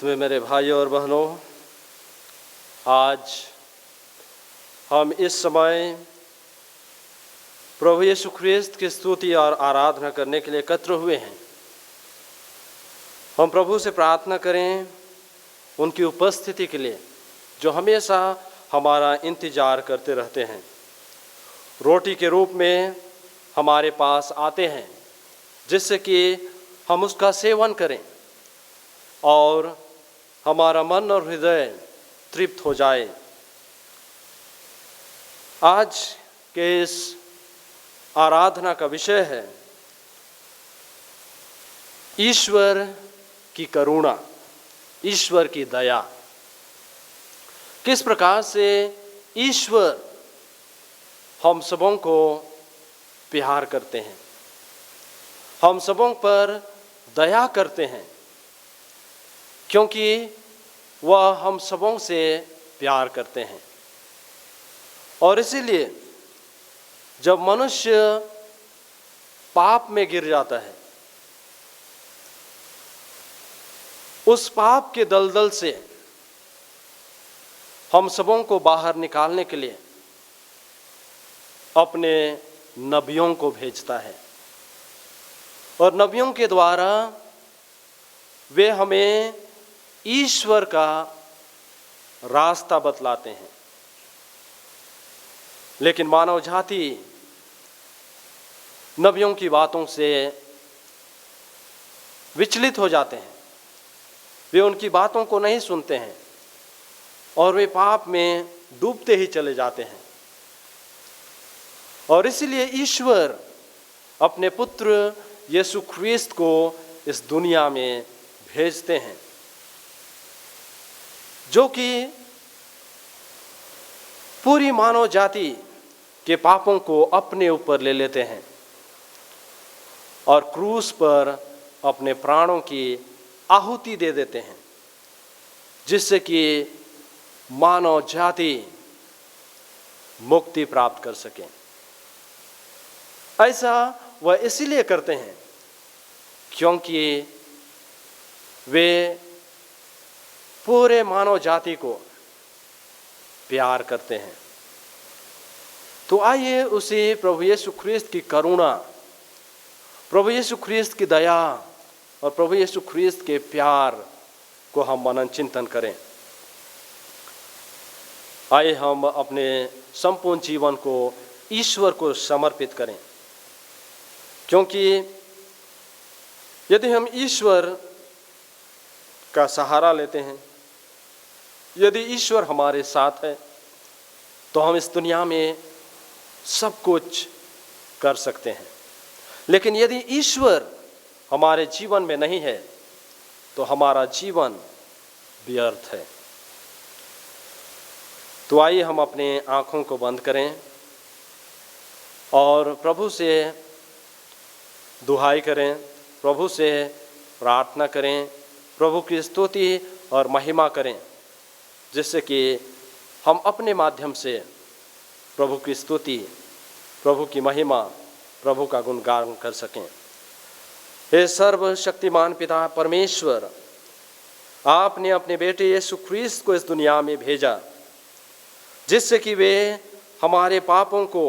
ख्रिस्त में मेरे भाइयों और बहनों, आज हम इस समय प्रभु यीशु ख्रिस्त की स्तुति और आराधना करने के लिए एकत्र हुए हैं। हम प्रभु से प्रार्थना करें उनकी उपस्थिति के लिए, जो हमेशा हमारा इंतजार करते रहते हैं। रोटी के रूप में हमारे पास आते हैं, जिससे कि हम उसका सेवन करें और हमारा मन और हृदय तृप्त हो जाए। आज के इस आराधना का विषय है ईश्वर की करुणा, ईश्वर की दया। किस प्रकार से ईश्वर हम सबों को प्यार करते हैं, हम सबों पर दया करते हैं, क्योंकि वह हम सबों से प्यार करते हैं। और इसीलिए जब मनुष्य पाप में गिर जाता है, उस पाप के दलदल से हम सबों को बाहर निकालने के लिए अपने नबियों को भेजता है, और नबियों के द्वारा वे हमें ईश्वर का रास्ता बतलाते हैं। लेकिन मानव जाति नबियों की बातों से विचलित हो जाते हैं, वे उनकी बातों को नहीं सुनते हैं और वे पाप में डूबते ही चले जाते हैं। और इसलिए ईश्वर अपने पुत्र यीशु ख्रिस्त को इस दुनिया में भेजते हैं, जो कि पूरी मानव जाति के पापों को अपने ऊपर ले लेते हैं और क्रूस पर अपने प्राणों की आहुति दे देते हैं, जिससे कि मानव जाति मुक्ति प्राप्त कर सके। ऐसा वह इसलिए करते हैं क्योंकि वे पूरे मानव जाति को प्यार करते हैं। तो आइए उसी प्रभु यीशु ख्रिस्त की करुणा, प्रभु यीशु ख्रिस्त की दया और प्रभु यीशु ख्रिस्त के प्यार को हम मनन चिंतन करें। आइए हम अपने संपूर्ण जीवन को ईश्वर को समर्पित करें, क्योंकि यदि हम ईश्वर का सहारा लेते हैं, यदि ईश्वर हमारे साथ है, तो हम इस दुनिया में सब कुछ कर सकते हैं। लेकिन यदि ईश्वर हमारे जीवन में नहीं है, तो हमारा जीवन व्यर्थ है। तो आइए हम अपने आँखों को बंद करें और प्रभु से दुहाई करें, प्रभु से प्रार्थना करें, प्रभु की स्तुति और महिमा करें, जिससे कि हम अपने माध्यम से प्रभु की स्तुति, प्रभु की महिमा, प्रभु का गुणगान कर सकें। हे सर्वशक्तिमान पिता परमेश्वर, आपने अपने बेटे यीशु ख्रिस्त को इस दुनिया में भेजा, जिससे कि वे हमारे पापों को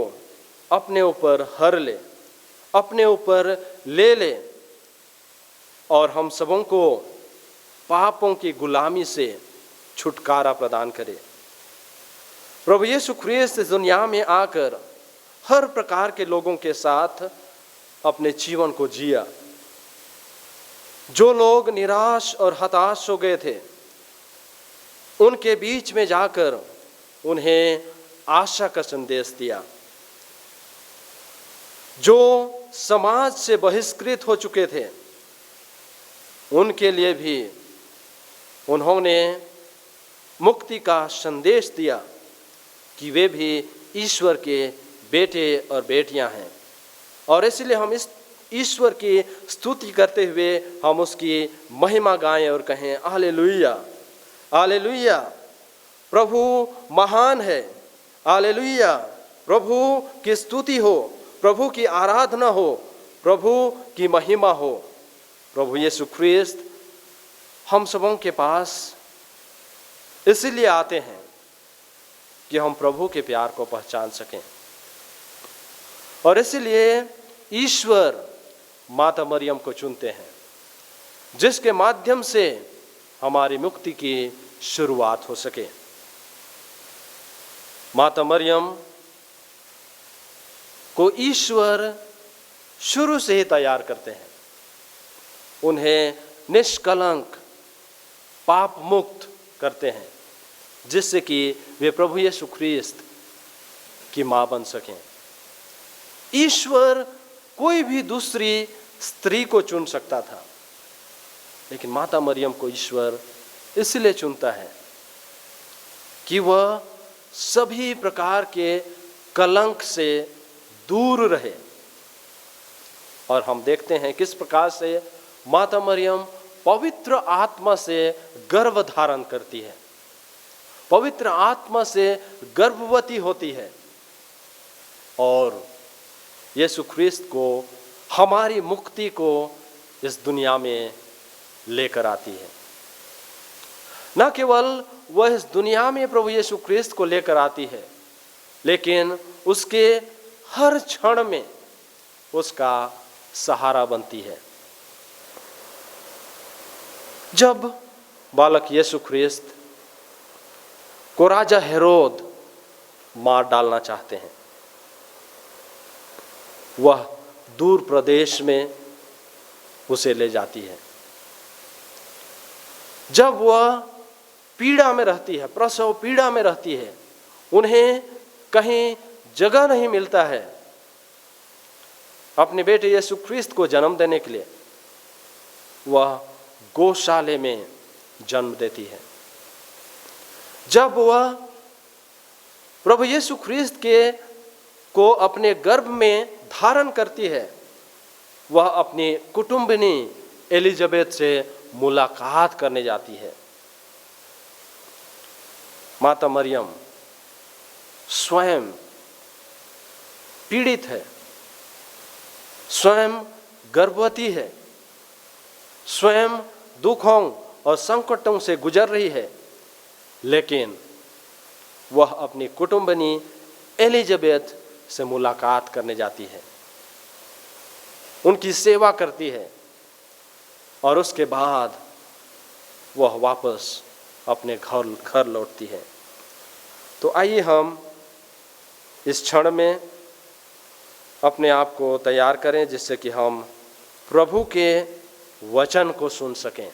अपने ऊपर हर ले, अपने ऊपर ले ले और हम सबों को पापों की गुलामी से छुटकारा प्रदान करे। प्रभु यीशु ख्रिस्त इस दुनिया में आकर हर प्रकार के लोगों के साथ अपने जीवन को जिया। जो लोग निराश और हताश हो गए थे, उनके बीच में जाकर उन्हें आशा का संदेश दिया। जो समाज से बहिष्कृत हो चुके थे, उनके लिए भी उन्होंने मुक्ति का संदेश दिया कि वे भी ईश्वर के बेटे और बेटियां हैं। और इसलिए हम इस ईश्वर की स्तुति करते हुए हम उसकी महिमा गाएं और कहें हालेलुया, हालेलुया, प्रभु महान है, हालेलुया, प्रभु की स्तुति हो, प्रभु की आराधना हो, प्रभु की महिमा हो। प्रभु यीशु ख्रिस्त हम सबों के पास इसलिए आते हैं कि हम प्रभु के प्यार को पहचान सकें। और इसलिए ईश्वर माता मरियम को चुनते हैं, जिसके माध्यम से हमारी मुक्ति की शुरुआत हो सके। माता मरियम को ईश्वर शुरू से ही तैयार करते हैं, उन्हें निष्कलंक पाप मुक्त करते हैं, जिससे कि वे प्रभु यीशु ख्रीस्त की मां बन सकें। ईश्वर कोई भी दूसरी स्त्री को चुन सकता था, लेकिन माता मरियम को ईश्वर इसलिए चुनता है कि वह सभी प्रकार के कलंक से दूर रहे। और हम देखते हैं किस प्रकार से माता मरियम पवित्र आत्मा से गर्भ धारण करती है, पवित्र आत्मा से गर्भवती होती है और यीशु ख्रीस्त को, हमारी मुक्ति को इस दुनिया में लेकर आती है। न केवल वह इस दुनिया में प्रभु यीशु ख्रीस्त को लेकर आती है, लेकिन उसके हर क्षण में उसका सहारा बनती है। जब बालक यीशु ख्रीस्त को राजा हेरोद मार डालना चाहते हैं, वह दूर प्रदेश में उसे ले जाती है। जब वह पीड़ा में रहती है, प्रसव पीड़ा में रहती है, उन्हें कहीं जगह नहीं मिलता है अपने बेटे यीशु ख्रीस्त को जन्म देने के लिए, वह गौशाले में जन्म देती है। जब वह प्रभु यीशु ख्रीस्त को अपने गर्भ में धारण करती है, वह अपनी कुटुंबिनी एलिजाबेथ से मुलाकात करने जाती है। माता मरियम स्वयं पीड़ित है, स्वयं गर्भवती है, स्वयं दुखों और संकटों से गुजर रही है, लेकिन वह अपनी कुटुंबिनी एलिजाबेथ से मुलाकात करने जाती है, उनकी सेवा करती है और उसके बाद वह वापस अपने घर लौटती है। तो आइए हम इस क्षण में अपने आप को तैयार करें, जिससे कि हम प्रभु के वचन को सुन सकें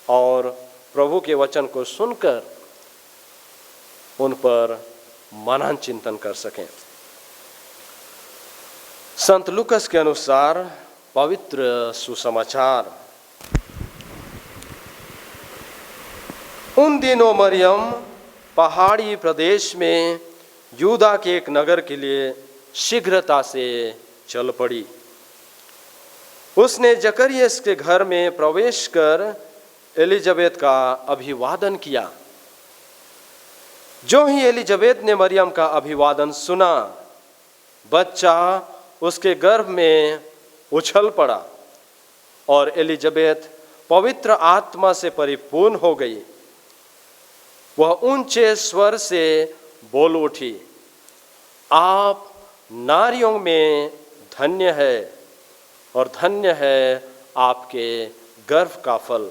और प्रभु के वचन को सुनकर उन पर मनन चिंतन कर सकें। संत लूकस के अनुसार पवित्र सुसमाचार। उन दिनों मरियम पहाड़ी प्रदेश में यूदा के एक नगर के लिए शीघ्रता से चल पड़ी। उसने जकरियस के घर में प्रवेश कर एलिजाबेथ का अभिवादन किया। जो ही एलिजाबेथ ने मरियम का अभिवादन सुना, बच्चा उसके गर्भ में उछल पड़ा और एलिजाबेथ पवित्र आत्मा से परिपूर्ण हो गई। वह ऊंचे स्वर से बोल उठी, आप नारियों में धन्य है और धन्य है आपके गर्भ का फल।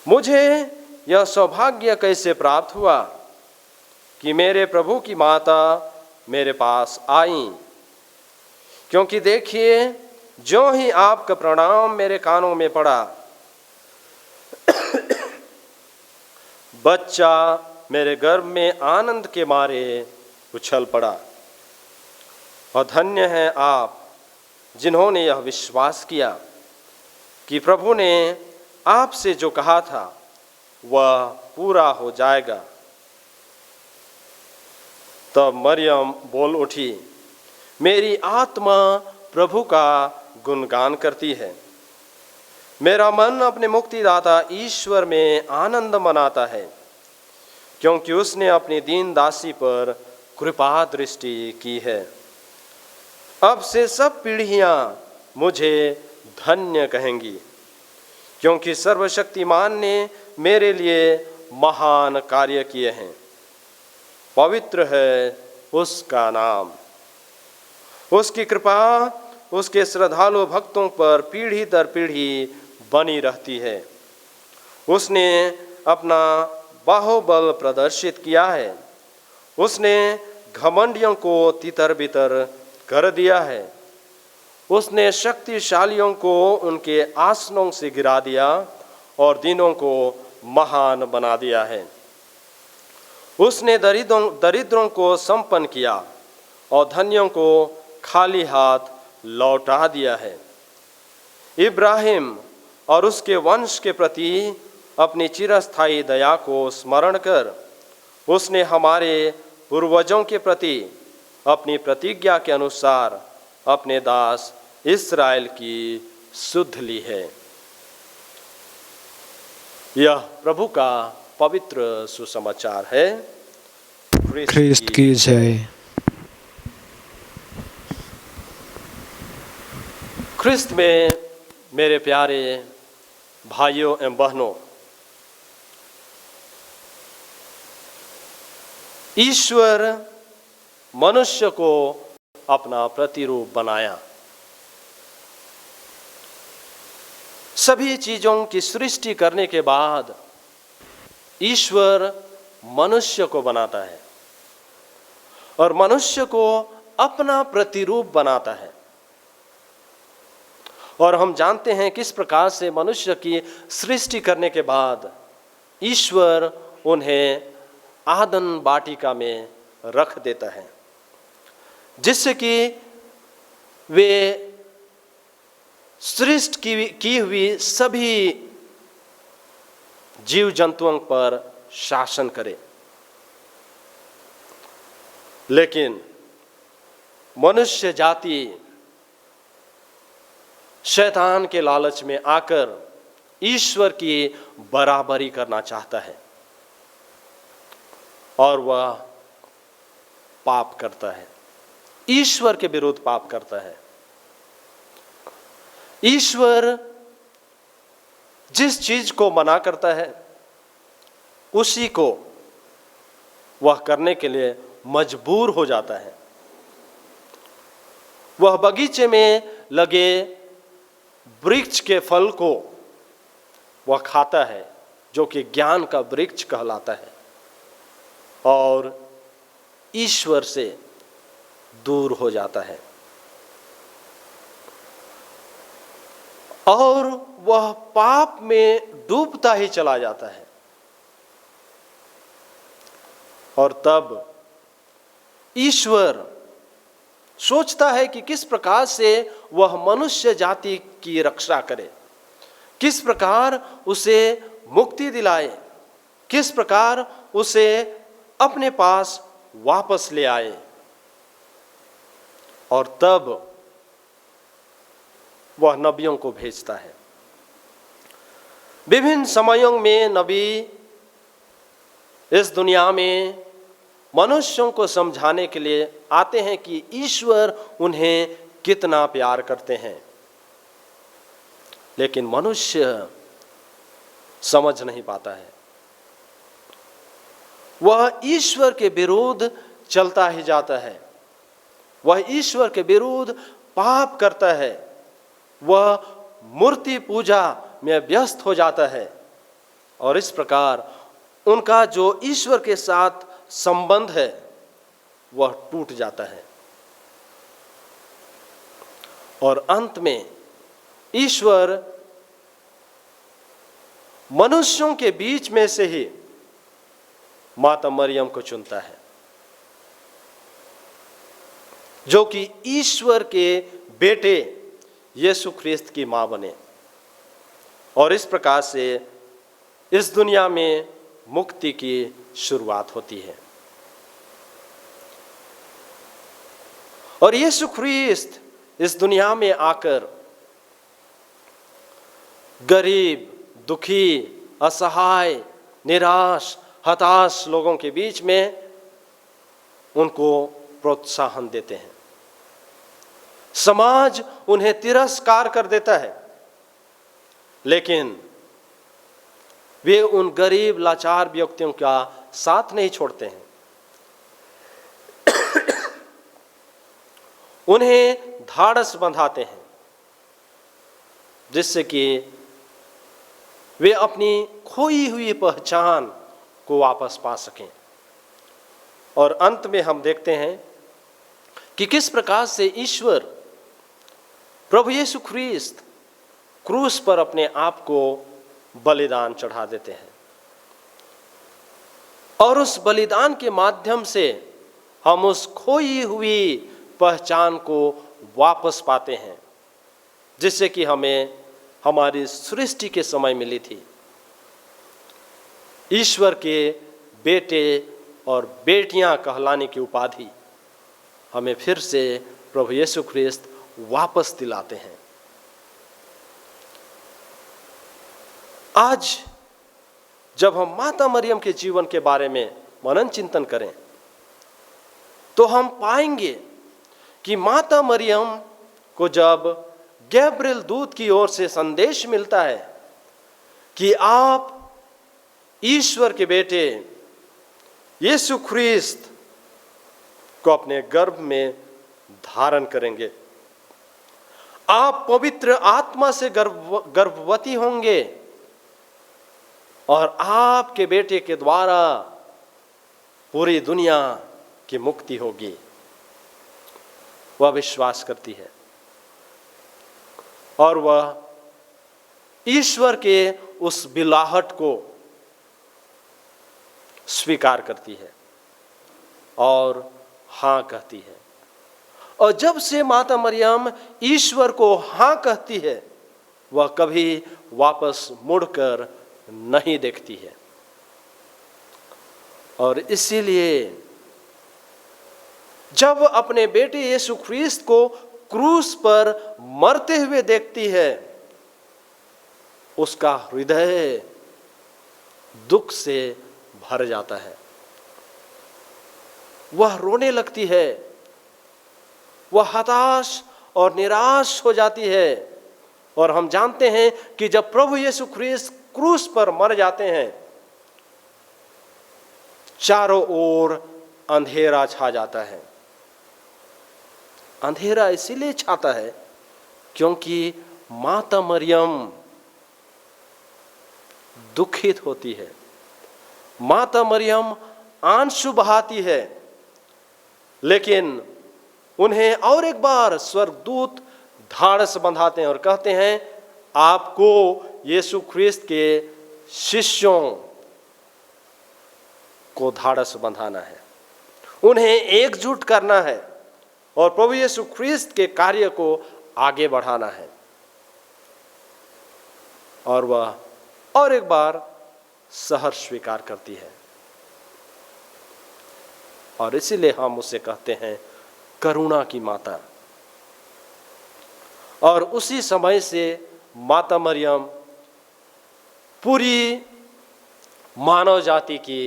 मुझे यह सौभाग्य कैसे प्राप्त हुआ कि मेरे प्रभु की माता मेरे पास आई, क्योंकि देखिए जो ही आपका प्रणाम मेरे कानों में पड़ा, बच्चा मेरे गर्भ में आनंद के मारे उछल पड़ा। और धन्य है आप जिन्होंने यह विश्वास किया कि प्रभु ने आपसे जो कहा था वह पूरा हो जाएगा। तब मरियम बोल उठी, मेरी आत्मा प्रभु का गुणगान करती है, मेरा मन अपने मुक्तिदाता ईश्वर में आनंद मनाता है, क्योंकि उसने अपनी दीन दासी पर कृपा दृष्टि की है। अब से सब पीढ़ियां मुझे धन्य कहेंगी, क्योंकि सर्वशक्तिमान ने मेरे लिए महान कार्य किए हैं। पवित्र है उसका नाम। उसकी कृपा उसके श्रद्धालु भक्तों पर पीढ़ी दर पीढ़ी बनी रहती है। उसने अपना बाहुबल प्रदर्शित किया है। उसने घमंडियों को तितर बितर कर दिया है। उसने शक्तिशालियों को उनके आसनों से गिरा दिया और दीनों को महान बना दिया है। उसने दरिद्रों को संपन्न किया और धनियों को खाली हाथ लौटा दिया है। इब्राहिम और उसके वंश के प्रति अपनी चिरस्थायी दया को स्मरण कर उसने हमारे पूर्वजों के प्रति अपनी प्रतिज्ञा के अनुसार अपने दास इस्राएल की सुध ली है। यह प्रभु का पवित्र सुसमाचार है। ख्रिस्त की जय। ख्रिस्त में मेरे प्यारे भाइयों एवं बहनों, ईश्वर मनुष्य को अपना प्रतिरूप बनाया। सभी चीजों की सृष्टि करने के बाद ईश्वर मनुष्य को बनाता है और मनुष्य को अपना प्रतिरूप बनाता है। और हम जानते हैं किस प्रकार से मनुष्य की सृष्टि करने के बाद ईश्वर उन्हें आदन वाटिका में रख देता है, जिससे कि वे सृष्टि की हुई सभी जीव जंतुओं पर शासन करे। लेकिन मनुष्य जाति शैतान के लालच में आकर ईश्वर की बराबरी करना चाहता है और वह पाप करता है, ईश्वर के विरुद्ध पाप करता है। ईश्वर जिस चीज को मना करता है उसी को वह करने के लिए मजबूर हो जाता है। वह बगीचे में लगे वृक्ष के फल को वह खाता है, जो कि ज्ञान का वृक्ष कहलाता है, और ईश्वर से दूर हो जाता है और वह पाप में डूबता ही चला जाता है। और तब ईश्वर सोचता है कि किस प्रकार से वह मनुष्य जाति की रक्षा करे, किस प्रकार उसे मुक्ति दिलाए, किस प्रकार उसे अपने पास वापस ले आए। और तब वह नबियों को भेजता है। विभिन्न समयों में नबी इस दुनिया में मनुष्यों को समझाने के लिए आते हैं कि ईश्वर उन्हें कितना प्यार करते हैं, लेकिन मनुष्य समझ नहीं पाता है। वह ईश्वर के विरुद्ध चलता ही जाता है, वह ईश्वर के विरुद्ध पाप करता है, वह मूर्ति पूजा में व्यस्त हो जाता है और इस प्रकार उनका जो ईश्वर के साथ संबंध है वह टूट जाता है। और अंत में ईश्वर मनुष्यों के बीच में से ही माता मरियम को चुनता है, जो कि ईश्वर के बेटे यीशु ख्रिस्त की मां बने और इस प्रकार से इस दुनिया में मुक्ति की शुरुआत होती है। और यीशु ख्रिस्त इस दुनिया में आकर गरीब, दुखी, असहाय, निराश, हताश लोगों के बीच में उनको प्रोत्साहन देते हैं। समाज उन्हें तिरस्कार कर देता है, लेकिन वे उन गरीब लाचार व्यक्तियों का साथ नहीं छोड़ते हैं। उन्हें धाड़स बंधाते हैं जिससे कि वे अपनी खोई हुई पहचान को वापस पा सकें। और अंत में हम देखते हैं कि किस प्रकार से ईश्वर प्रभु यीशु ख्रीस्त क्रूस पर अपने आप को बलिदान चढ़ा देते हैं और उस बलिदान के माध्यम से हम उस खोई हुई पहचान को वापस पाते हैं जिससे कि हमें हमारी सृष्टि के समय मिली थी। ईश्वर के बेटे और बेटियां कहलाने की उपाधि हमें फिर से प्रभु यीशु ख्रीस्त वापस दिलाते हैं। आज जब हम माता मरियम के जीवन के बारे में मनन चिंतन करें तो हम पाएंगे कि माता मरियम को जब गैब्रिएल दूत की ओर से संदेश मिलता है कि आप ईश्वर के बेटे यीशु ख्रीस्त को अपने गर्भ में धारण करेंगे, आप पवित्र आत्मा से गर्भवती होंगे और आपके बेटे के द्वारा पूरी दुनिया की मुक्ति होगी, वह विश्वास करती है और वह ईश्वर के उस बिलाहट को स्वीकार करती है और हाँ कहती है। और जब से माता मरियम ईश्वर को हाँ कहती है वह कभी वापस मुड़कर नहीं देखती है। और इसीलिए जब अपने बेटे यीशु ख्रीस्त को क्रूस पर मरते हुए देखती है उसका हृदय दुख से भर जाता है, वह रोने लगती है, वह हताश और निराश हो जाती है। और हम जानते हैं कि जब प्रभु यीशु ख्रीस्त क्रूस पर मर जाते हैं चारों ओर अंधेरा छा जाता है। अंधेरा इसीलिए छाता है क्योंकि माता मरियम दुखित होती है, माता मरियम आंसू बहाती है, लेकिन उन्हें और एक बार स्वर्गदूत धाड़स बंधाते हैं और कहते हैं आपको यीशु ख्रीस्त के शिष्यों को धाड़स बंधाना है, उन्हें एकजुट करना है और प्रभु यीशु ख्रीस्त के कार्य को आगे बढ़ाना है। और वह और एक बार सहर्ष स्वीकार करती है और इसीलिए हम उसे कहते हैं करुणा की माता। और उसी समय से माता मरियम पूरी मानव जाति की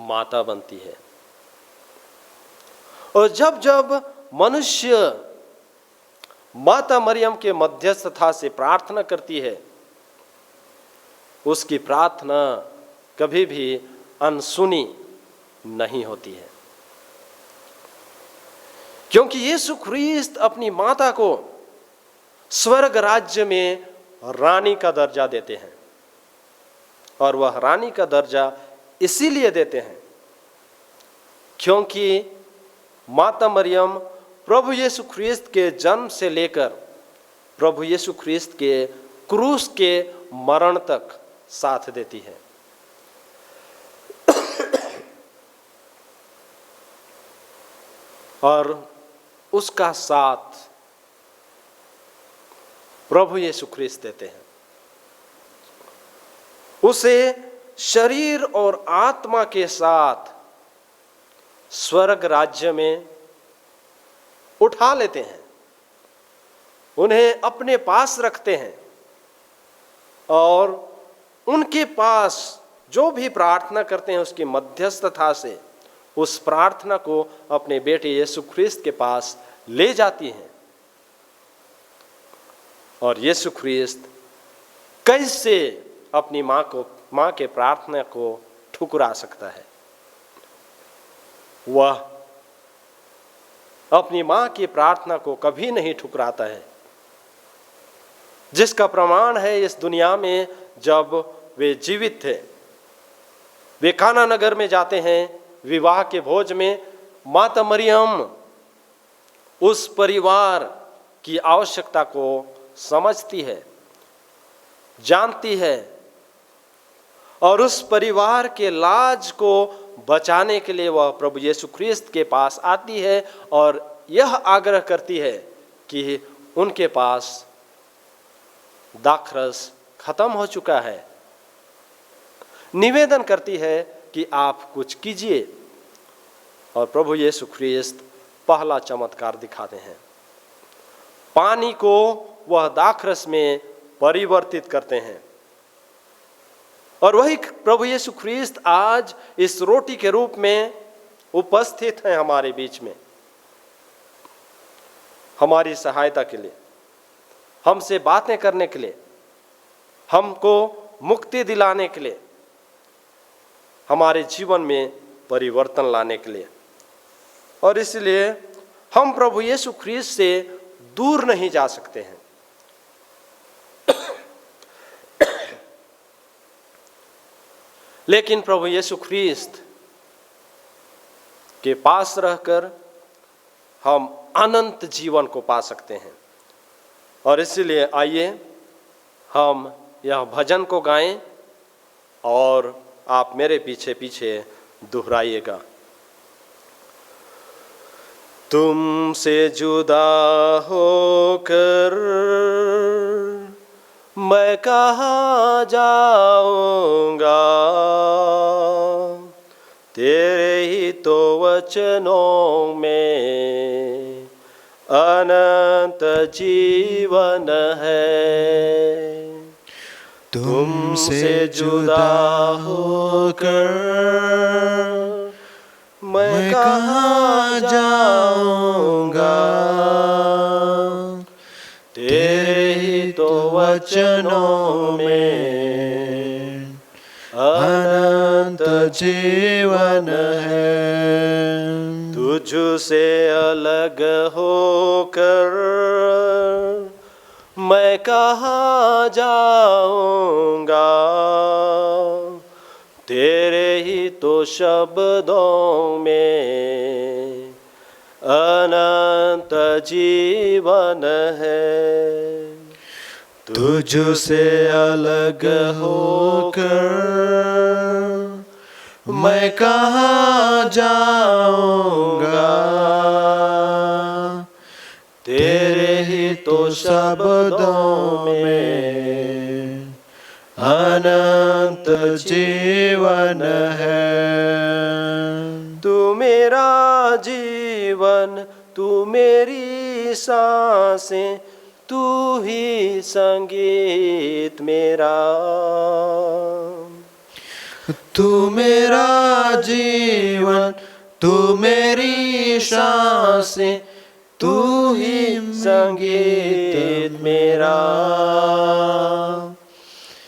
माता बनती है। और जब जब मनुष्य माता मरियम के मध्यस्थता से प्रार्थना करती है उसकी प्रार्थना कभी भी अनसुनी नहीं होती है, क्योंकि यीशु ख्रीस्त अपनी माता को स्वर्ग राज्य में रानी का दर्जा देते हैं। और वह रानी का दर्जा इसीलिए देते हैं क्योंकि माता मरियम प्रभु यीशु ख्रीस्त के जन्म से लेकर प्रभु यीशु ख्रीस्त के क्रूस के मरण तक साथ देती है। और उसका साथ प्रभु यीशु ख्रीस्त देते हैं, उसे शरीर और आत्मा के साथ स्वर्ग राज्य में उठा लेते हैं, उन्हें अपने पास रखते हैं और उनके पास जो भी प्रार्थना करते हैं उसकी मध्यस्थता से उस प्रार्थना को अपने बेटे यीशु ख्रीस्त के पास ले जाती हैं। और यीशु ख्रीस्त कैसे अपनी माँ के प्रार्थना को ठुकरा सकता है। वह अपनी माँ की प्रार्थना को कभी नहीं ठुकराता है, जिसका प्रमाण है इस दुनिया में जब वे जीवित थे। वे काना नगर में जाते हैं विवाह के भोज में। माता मरियम उस परिवार की आवश्यकता को समझती है, जानती है, और उस परिवार के लाज को बचाने के लिए वह प्रभु यीशु ख्रीस्त के पास आती है और यह आग्रह करती है कि उनके पास दाखरस खत्म हो चुका है। निवेदन करती है कि आप कुछ कीजिए, और प्रभु यीशु ख्रीस्त पहला चमत्कार दिखाते हैं। पानी को वह दाखरस में परिवर्तित करते हैं, और वही प्रभु यीशु ख्रीस्त आज इस रोटी के रूप में उपस्थित हैं हमारे बीच में, हमारी सहायता के लिए, हमसे बातें करने के लिए, हमको मुक्ति दिलाने के लिए, हमारे जीवन में परिवर्तन लाने के लिए। और इसलिए हम प्रभु यीशु ख्रीस्त से दूर नहीं जा सकते हैं। लेकिन प्रभु यीशु ख्रीस्त के पास रहकर हम अनंत जीवन को पा सकते हैं। और इसलिए आइए हम यह भजन को गाएं और आप मेरे पीछे पीछे दोहराइएगा। तुमसे जुदा होकर मैं कहाँ जाऊंगा, तेरे ही तो वचनों में अनंत जीवन है। तुमसे जुदा होकर मैं कहाँ जाऊंगा, तेरे ही तो वचनों में अनंत जीवन है। तुझसे अलग होकर मैं कहाँ जाऊंगा, तेरे ही तो शब्दों में अनंत जीवन है। तुझसे अलग होकर मैं कहाँ जाऊंगा, तेरे ही तो शब्दों में अनंत जीवन है। तू मेरा जीवन, तू मेरी सांसें, तू ही संगीत मेरा। तू मेरा जीवन, तू मेरी सांसें, तू ही संगीत मेरा।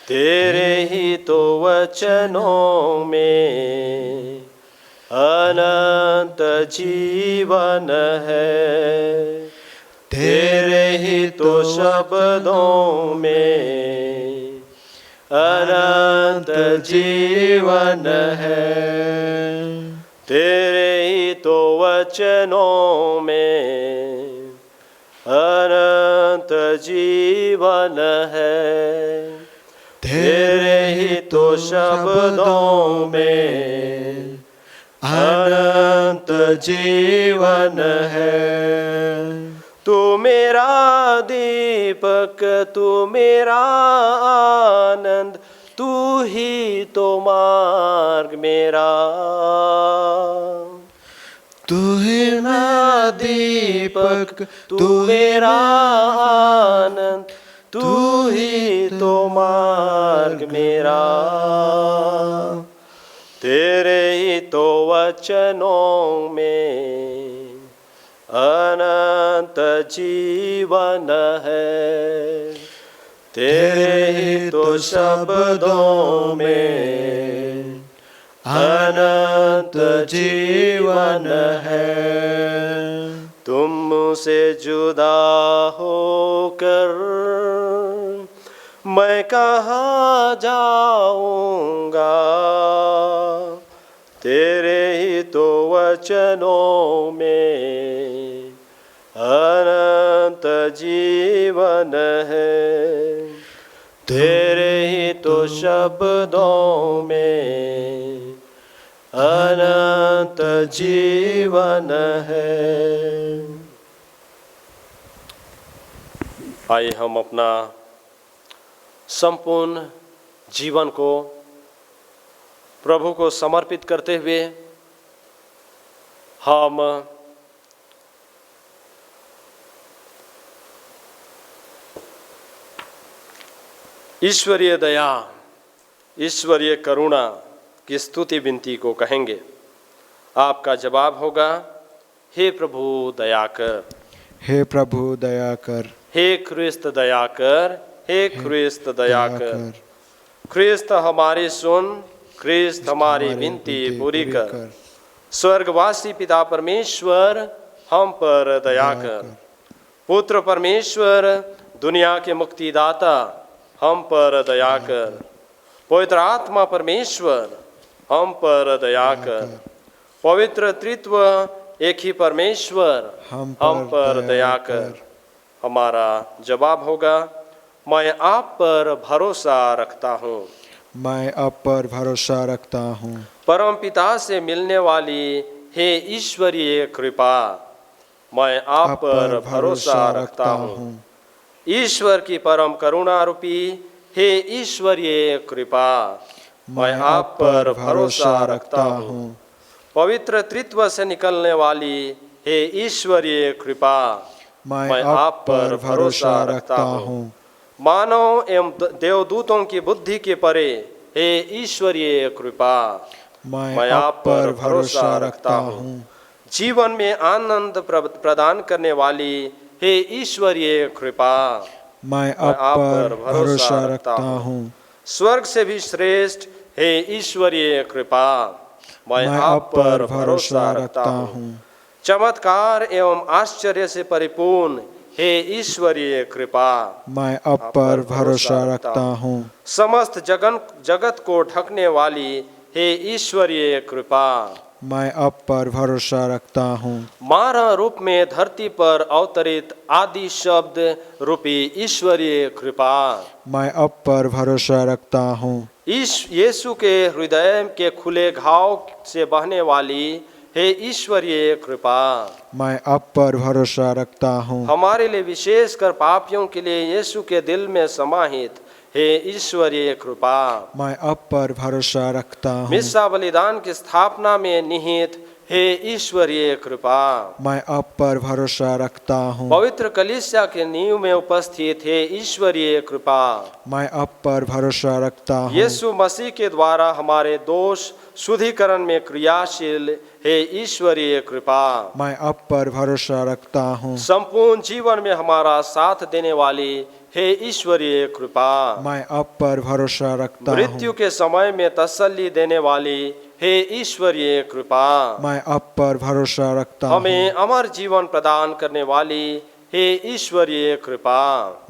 तेरे ही तो वचनों में अनंत जीवन है। तेरे ही तो शब्दों में अनंत जीवन है। तेरे ही तो वचनों में अनंत जीवन है। तेरे ही तो शब्दों में अनंत जीवन है। तू मेरा दीपक, तू मेरा आनंद, तू ही तो मार्ग मेरा। तू ही मेरा दीपक, तू मेरा आनंद, तू ही तो मार्ग मेरा। तेरे ही तो वचनों में अनंत जीवन है। तेरे ही तो शब्दों में अनंत जीवन है। तुम मुझसे जुदा होकर मैं कहाँ जाऊंगा, तेरे ही तो वचनों में अनंत जीवन है। तेरे ही तो शब्दों में अनंत जीवन है। आइए हम अपना संपूर्ण जीवन को प्रभु को समर्पित करते हुए हम ईश्वरीय दया, ईश्वरीय करुणा की स्तुति विनती को कहेंगे। आपका जवाब होगा, हे प्रभु दया कर, हे प्रभु दया कर, हे ख्रिस्त दया कर, हे ख्रिस्त दया कर। ख्रिस्त हमारी सुन, ख्रिस्त हमारी विनती पूरी कर। स्वर्गवासी पिता परमेश्वर हम पर दया कर। पुत्र परमेश्वर दुनिया के मुक्तिदाता हम पर दया कर। पवित्र आत्मा परमेश्वर हम पर दया कर। पवित्र त्रित्व एक ही परमेश्वर हम पर दया कर। हमारा जवाब होगा, मैं आप पर भरोसा रखता हूँ, मैं आप पर भरोसा रखता हूँ। परम पिता से मिलने वाली हे ईश्वरीय कृपा, मैं आप पर भरोसा रखता हूँ। ईश्वर की परम करुणा रूपी हे ईश्वरीय कृपा, मैं आप पर भरोसा रखता हूँ। पवित्र त्रित्व से निकलने वाली हे ईश्वरीय कृपा, मैं आप पर भरोसा रखता हूँ। मानव एवं देवदूतों की बुद्धि के परे हे ईश्वरीय कृपा, मैं आप पर भरोसा रखता हूँ। जीवन में आनंद प्रदान करने वाली हे ईश्वरीय कृपा, मैं आप पर भरोसा रखता हूँ। स्वर्ग से भी श्रेष्ठ हे ईश्वरीय कृपा, मैं आप पर भरोसा रखता हूँ। चमत्कार एवं आश्चर्य से परिपूर्ण हे ईश्वरीय कृपा, मैं आप पर भरोसा रखता हूँ। समस्त जगत को ढकने वाली हे ईश्वरीय कृपा, मैं आप पर भरोसा रखता हूँ। मानव रूप में धरती पर अवतरित आदि शब्द रूपी ईश्वरीय कृपा, मैं आप पर भरोसा रखता हूँ। यीशु के हृदय के खुले घाव से बहने वाली हे ईश्वरीय कृपा, मैं आप पर भरोसा रखता हूँ। हमारे लिए विशेषकर पापियों के लिए यीशु के दिल में समाहित हे ईश्वरीय कृपा, मैं आप पर भरोसा रखता हूँ। मिस्सा बलिदान की स्थापना में निहित हे ईश्वरीय कृपा, मैं आप पर भरोसा रखता हूँ। पवित्र कलीसिया के नींव में उपस्थित हे ईश्वरीय कृपा, मैं आप पर भरोसा रखता हूँ। यीशु मसीह के द्वारा हमारे दोष शुद्धिकरण में क्रियाशील हे ईश्वरीय कृपा, मैं आप पर भरोसा रखता हूँ। संपूर्ण जीवन में हमारा साथ देने वाली हे ईश्वरीय कृपा, मैं आप पर भरोसा रखता हूँ। मृत्यु के समय में तसल्ली देने वाली हे ईश्वरीय कृपा, मैं आप पर भरोसा रखता हूँ। हमें अमर जीवन प्रदान करने वाली हे ईश्वरीय कृपा,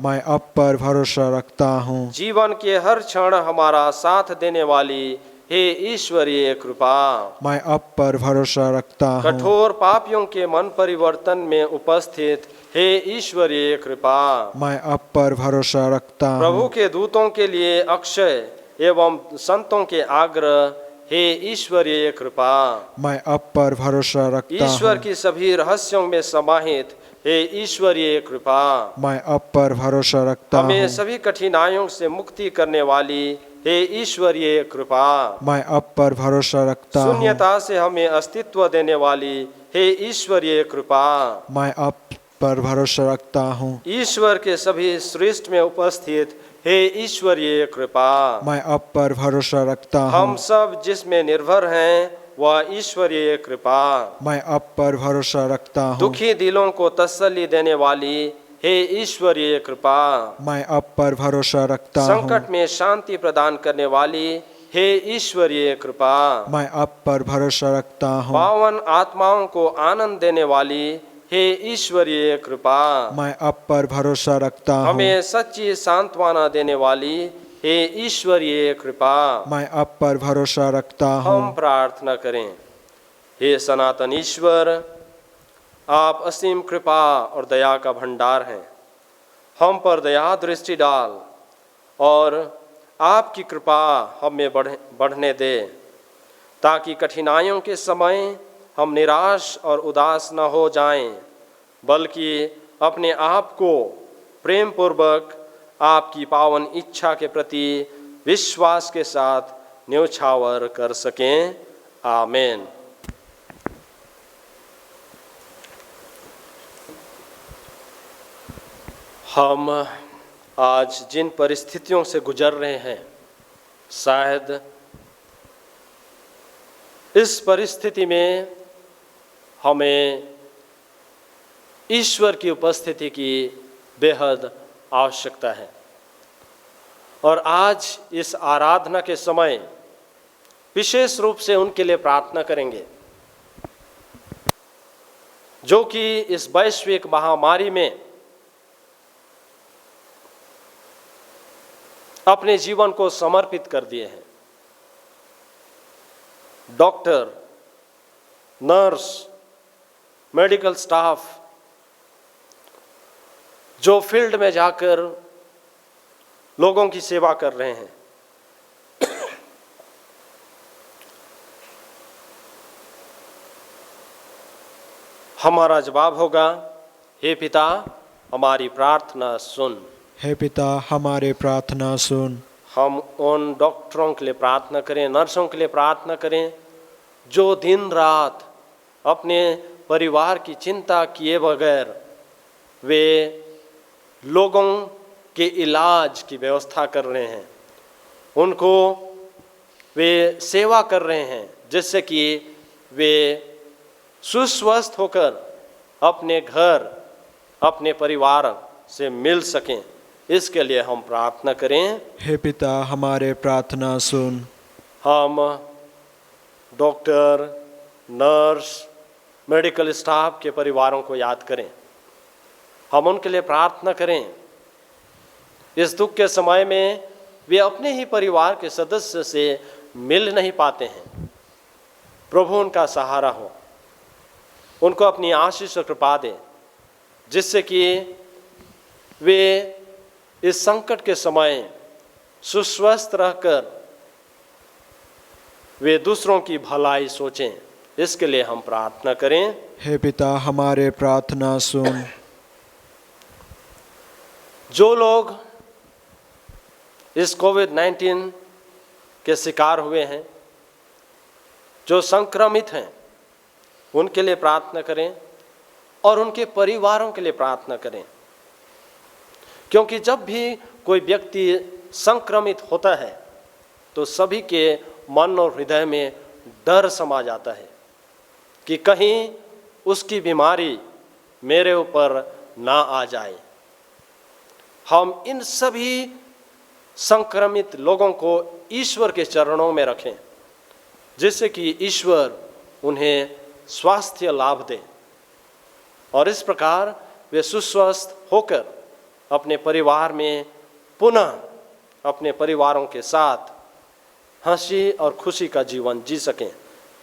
मैं आप पर भरोसा रखता हूँ। जीवन के हर क्षण हमारा साथ देने वाली हे ईश्वरीय कृपा, मैं आप पर भरोसा रखता हूँ। कठोर पापियों के मन परिवर्तन में उपस्थित हे ईश्वरीय कृपा, मैं आप पर भरोसा रखता हूँ। प्रभु के दूतों के लिए अक्षय एवं संतों के आग्रह हे ईश्वरीय कृपा, मैं आप पर भरोसा रखता हूँ। ईश्वर की सभी रहस्यों में समाहित हे ईश्वरीय कृपा, मैं आप पर भरोसा रखता हूँ। हमें सभी कठिनाइयों से मुक्ति करने वाली हे ईश्वरीय कृपा, मैं आप पर भरोसा रखता हूँ। शून्यता से हमें अस्तित्व देने वाली हे ईश्वरीय कृपा, मैं आप पर भरोसा रखता हूँ। ईश्वर के सभी सृष्टि में उपस्थित हे ईश्वरीय कृपा, मैं आप पर भरोसा रखता हूँ। हम सब जिसमें निर्भर हैं वह ईश्वरीय कृपा, मैं आप पर भरोसा रखता हूँ। दुखी दिलों को तसल्ली देने वाली हे ईश्वरीय कृपा। मैं आप पर भरोसा रखता हूँ। संकट में शांति प्रदान करने वाली हे ईश्वरीय कृपा। मैं आप पर भरोसा रखता हूँ। पावन आत्माओं को आनंद देने वाली हे ईश्वरीय कृपा। मैं आप पर भरोसा रखता हूँ। हमें सच्ची सांत्वना देने वाली हे ईश्वरीय कृपा। मैं आप पर भरोसा रखता हूँ। हम प्रार्थना करें। हे सनातन ईश्वर, आप असीम कृपा और दया का भंडार हैं। हम पर दया दृष्टि डाल और आपकी कृपा हम में बढ़ने दे, ताकि कठिनाइयों के समय हम निराश और उदास न हो जाएं, बल्कि अपने आप को प्रेम पूर्वक आपकी पावन इच्छा के प्रति विश्वास के साथ न्यौछावर कर सकें। आमीन। हम आज जिन परिस्थितियों से गुजर रहे हैं, शायद इस परिस्थिति में हमें ईश्वर की उपस्थिति की बेहद आवश्यकता है। और आज इस आराधना के समय विशेष रूप से उनके लिए प्रार्थना करेंगे जो कि इस वैश्विक महामारी में अपने जीवन को समर्पित कर दिए हैं। डॉक्टर, नर्स, मेडिकल स्टाफ जो फील्ड में जाकर लोगों की सेवा कर रहे हैं, हमारा जवाब होगा, हे पिता हमारी प्रार्थना सुन। हे पिता हमारे प्रार्थना सुन। हम उन डॉक्टरों के लिए प्रार्थना करें, नर्सों के लिए प्रार्थना करें जो दिन रात अपने परिवार की चिंता किए बगैर वे लोगों के इलाज की व्यवस्था कर रहे हैं, उनको वे सेवा कर रहे हैं, जिससे कि वे सुस्वस्थ होकर अपने घर, अपने परिवार से मिल सकें। इसके लिए हम प्रार्थना करें। हे पिता हमारे प्रार्थना सुन। हम डॉक्टर, नर्स, मेडिकल स्टाफ के परिवारों को याद करें। हम उनके लिए प्रार्थना करें। इस दुख के समय में वे अपने ही परिवार के सदस्य से मिल नहीं पाते हैं। प्रभु उनका सहारा हो, उनको अपनी आशीष और कृपा दे, जिससे कि वे इस संकट के समय सुस्वस्थ रहकर वे दूसरों की भलाई सोचें। इसके लिए हम प्रार्थना करें। हे पिता हमारे प्रार्थना सुन। जो लोग इस कोविड-19 के शिकार हुए हैं, जो संक्रमित हैं, उनके लिए प्रार्थना करें और उनके परिवारों के लिए प्रार्थना करें, क्योंकि जब भी कोई व्यक्ति संक्रमित होता है तो सभी के मन और हृदय में डर समा जाता है कि कहीं उसकी बीमारी मेरे ऊपर ना आ जाए। हम इन सभी संक्रमित लोगों को ईश्वर के चरणों में रखें, जिससे कि ईश्वर उन्हें स्वास्थ्य लाभ दे और इस प्रकार वे सुस्वस्थ होकर अपने परिवार में पुनः अपने परिवारों के साथ हंसी और खुशी का जीवन जी सकें।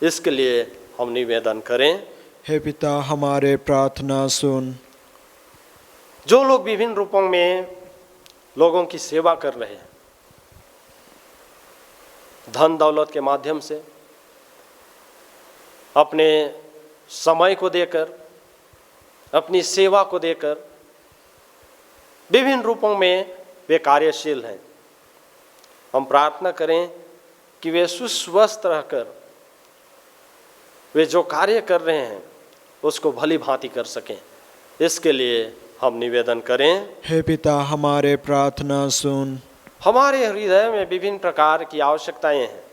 इसके लिए हम निवेदन करें। हे पिता हमारे प्रार्थना सुन। जो लोग विभिन्न रूपों में लोगों की सेवा कर रहे हैं, धन दौलत के माध्यम से, अपने समय को देकर, अपनी सेवा को देकर, विभिन्न रूपों में वे कार्यशील हैं, हम प्रार्थना करें कि वे सुस्वस्थ रहकर वे जो कार्य कर रहे हैं उसको भली भांति कर सकें। इसके लिए हम निवेदन करें। हे पिता हमारे प्रार्थना सुन। हमारे हृदय में विभिन्न प्रकार की आवश्यकताएं हैं।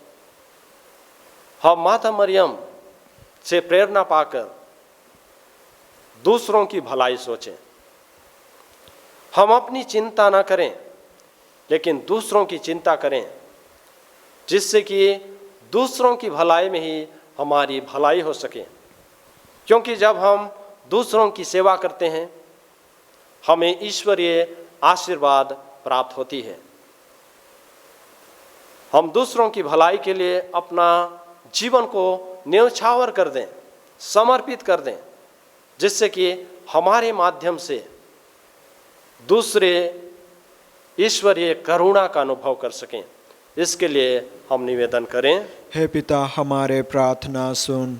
हम माता मरियम से प्रेरणा पाकर दूसरों की भलाई सोचें। हम अपनी चिंता ना करें, लेकिन दूसरों की चिंता करें, जिससे कि दूसरों की भलाई में ही हमारी भलाई हो सके। क्योंकि जब हम दूसरों की सेवा करते हैं, हमें ईश्वरीय आशीर्वाद प्राप्त होती है। हम दूसरों की भलाई के लिए अपना जीवन को न्यौछावर कर दें, समर्पित कर दें, जिससे कि हमारे माध्यम से दूसरे ईश्वरीय करुणा का अनुभव कर सकें। इसके लिए हम निवेदन करें। हे पिता, हमारे प्रार्थना सुन।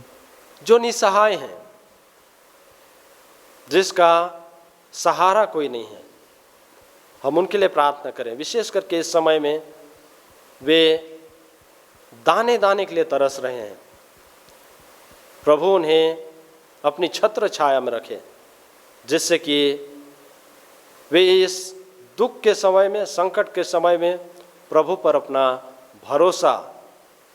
जो निसहाय हैं, जिसका सहारा कोई नहीं है, हम उनके लिए प्रार्थना करें। विशेष करके इस समय में वे दाने दाने के लिए तरस रहे हैं। प्रभु उन्हें अपनी छत्र छाया में रखे, जिससे कि वे इस दुख के समय में, संकट के समय में प्रभु पर अपना भरोसा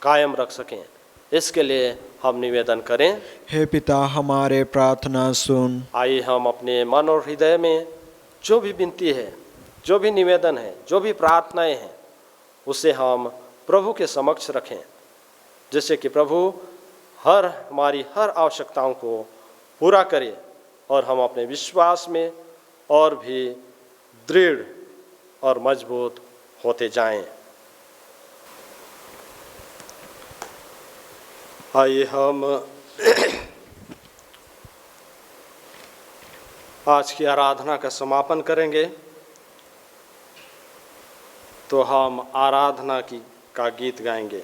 कायम रख सकें। इसके लिए हम निवेदन करें। हे पिता, हमारे प्रार्थना सुन। आइए हम अपने मन और हृदय में जो भी विनती है, जो भी निवेदन है, जो भी प्रार्थनाएं हैं, उसे हम प्रभु के समक्ष रखें, जिससे कि प्रभु हमारी हर आवश्यकताओं को पूरा करे और हम अपने विश्वास में और भी दृढ़ और मजबूत होते जाएं। आइए हम आज की आराधना का समापन करेंगे। तो हम आराधना का गीत गाएंगे।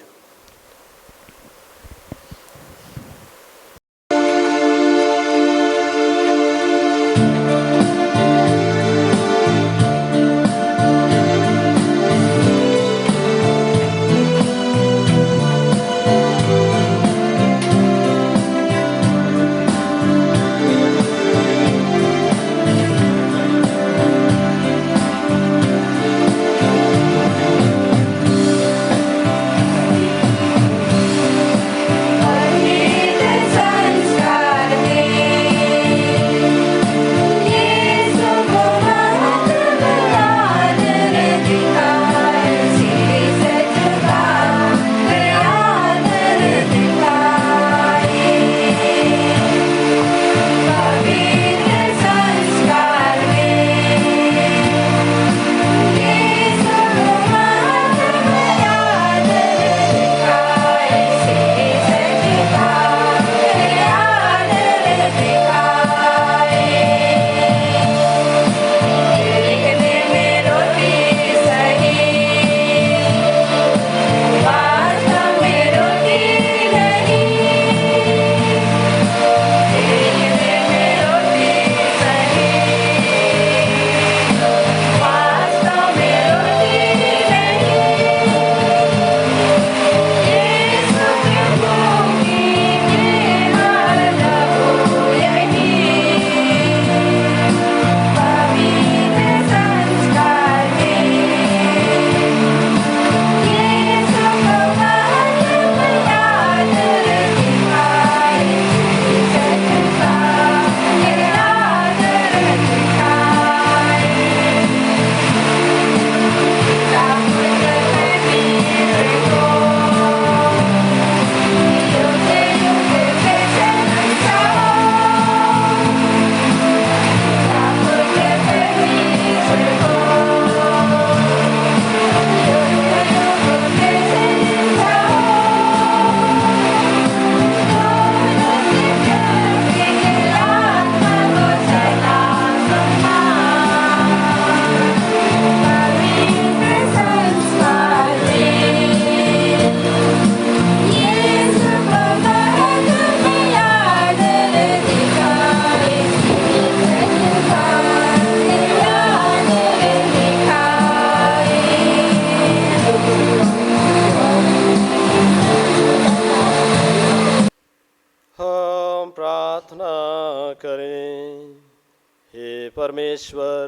परमेश्वर,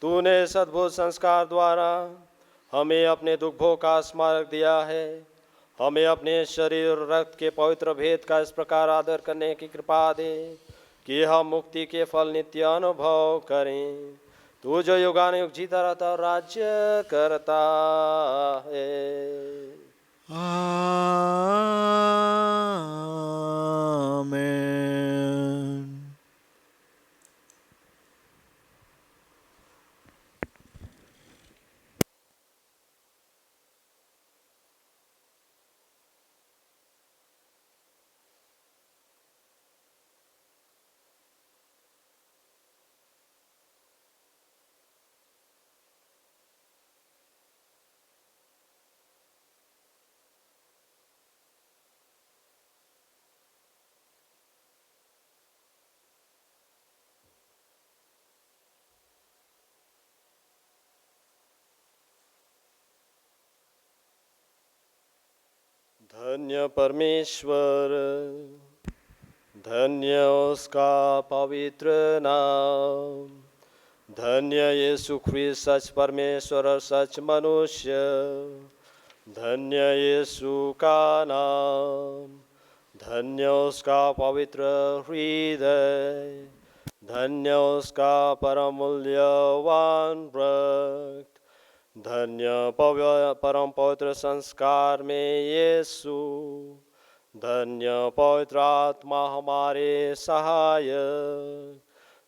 तूने सद्भुत संस्कार द्वारा हमें अपने दुख भोग का स्मारक दिया है। हमें अपने शरीर और रक्त के पवित्र भेद का इस प्रकार आदर करने की कृपा दे कि हम मुक्ति के फल नित्य अनुभव करें। तू जो युगानुयुग जीता रहता और राज्य करता है। आमेन। धन्य परमेश्वर, धन्य उसका पवित्र नाम, धन्य यीशु ख्रीस्त सच परमेश्वर और सच मनुष्य, धन्य यीशु का नाम, धन्य उसका पवित्र हृदय, धन्य उसका परम मूल्यवान व्रत, धन्य परम पवित्र संस्कार में यीशु, धन्य पवित्र आत्मा हमारे सहायक,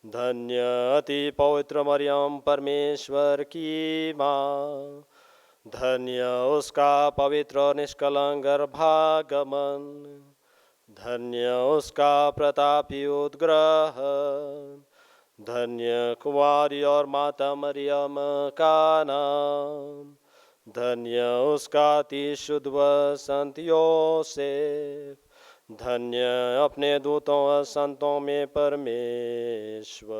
धन्य अति पवित्र मरियम परमेश्वर की माँ, धन्य उसका पवित्र और निष्कलंक गर्भागमन, धन्य उसका प्रतापी उद्ग्रहण, धन्य कुमारी और माता मरियम का नाम, धन्य उसका अति शुद्ध व संत योसेफ, धन्य अपने दूतों व संतों में परमेश्वर।